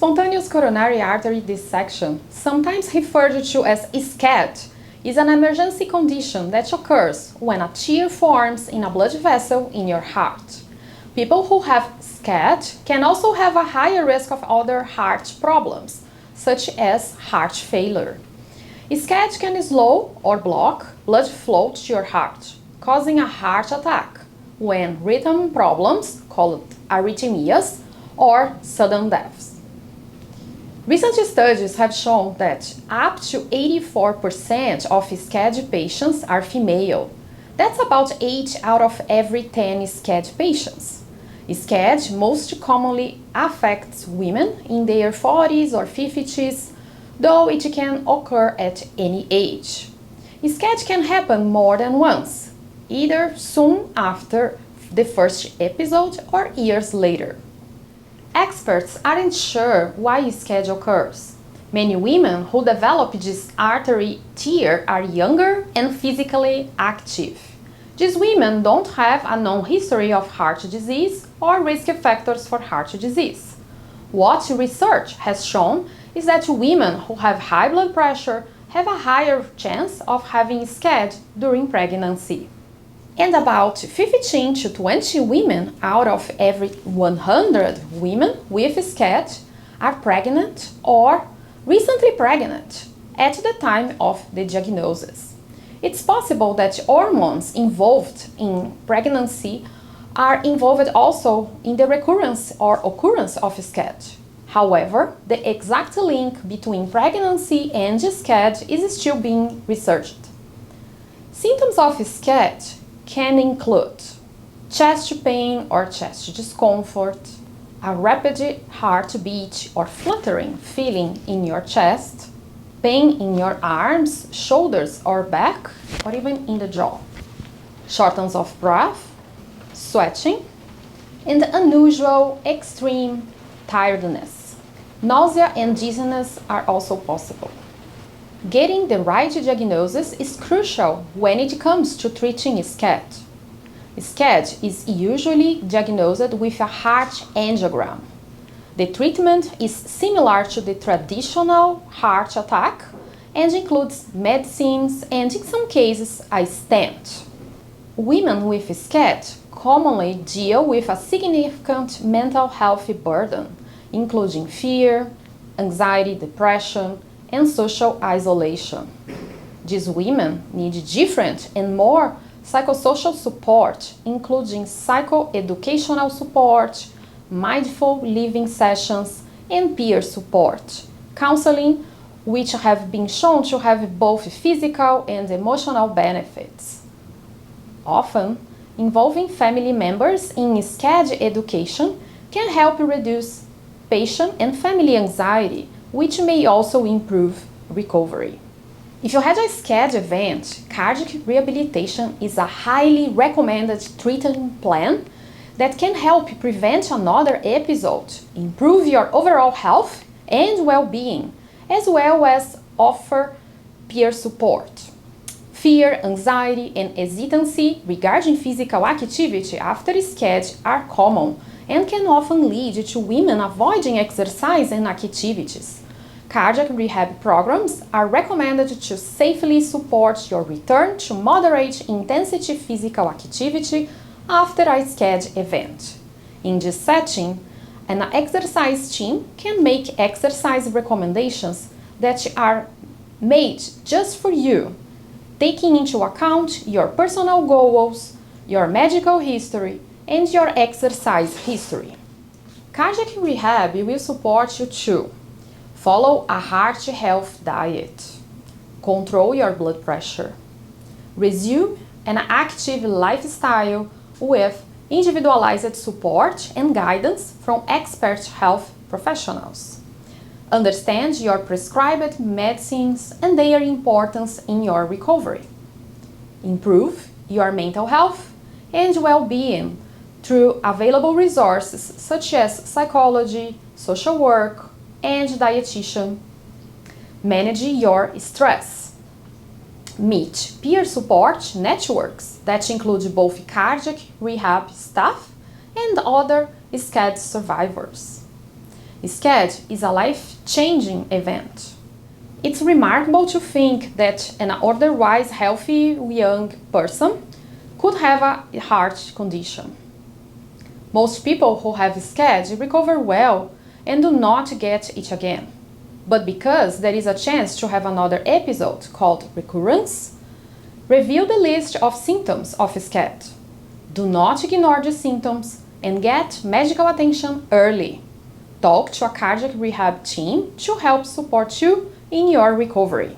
Spontaneous coronary artery dissection, sometimes referred to as SCAD, is an emergency condition that occurs when a tear forms in a blood vessel in your heart. People who have SCAD can also have a higher risk of other heart problems, such as heart failure. SCAD can slow or block blood flow to your heart, causing a heart attack when rhythm problems, called arrhythmias, or sudden deaths. Recent studies have shown that up to 84% of SCAD patients are female. That's about 8 out of every 10 SCAD patients. SCAD most commonly affects women in their 40s or 50s, though it can occur at any age. SCAD can happen more than once, either soon after the first episode or years later. Experts aren't sure why SCAD occurs. Many women who develop this artery tear are younger and physically active. These women don't have a known history of heart disease or risk factors for heart disease. What research has shown is that women who have high blood pressure have a higher chance of having SCAD during pregnancy. And about 15 to 20 women out of every 100 women with SCAD are pregnant or recently pregnant at the time of the diagnosis. It's possible that hormones involved in pregnancy are involved also in the recurrence or occurrence of SCAD. However, the exact link between pregnancy and SCAD is still being researched. Symptoms of SCAD can include chest pain or chest discomfort, a rapid heartbeat or fluttering feeling in your chest, pain in your arms, shoulders or back, or even in the jaw, shortness of breath, sweating, and unusual extreme tiredness. Nausea and dizziness are also possible. Getting the right diagnosis is crucial when it comes to treating SCAD. SCAD is usually diagnosed with a heart angiogram. The treatment is similar to the traditional heart attack and includes medicines and, in some cases, a stent. Women with SCAD commonly deal with a significant mental health burden, including fear, anxiety, depression, and social isolation. These women need different and more psychosocial support, including psychoeducational support, mindful living sessions, and peer support, counseling, which have been shown to have both physical and emotional benefits. Often, involving family members in SCAD education can help reduce patient and family anxiety, which may also improve recovery. If you had a SCAD event, cardiac rehabilitation is a highly recommended treatment plan that can help prevent another episode, improve your overall health and well-being, as well as offer peer support. Fear, anxiety, and hesitancy regarding physical activity after SCAD are common and can often lead to women avoiding exercise and activities. Cardiac rehab programs are recommended to safely support your return to moderate intensity physical activity after a SCAD event. In this setting, an exercise team can make exercise recommendations that are made just for you, taking into account your personal goals, your medical history, and your exercise history. Cardiac rehab will support you to follow a heart health diet, control your blood pressure, resume an active lifestyle with individualized support and guidance from expert health professionals, understand your prescribed medicines and their importance in your recovery, improve your mental health and well-being through available resources such as psychology, social work, and dietitian, manage your stress, meet peer support networks that include both cardiac rehab staff and other SCAD survivors. SCAD is a life-changing event. It's remarkable to think that an otherwise healthy young person could have a heart condition. Most people who have SCAD recover well and do not get it again. But because there is a chance to have another episode called recurrence, review the list of symptoms of SCAD. Do not ignore the symptoms and get medical attention early. Talk to a cardiac rehab team to help support you in your recovery.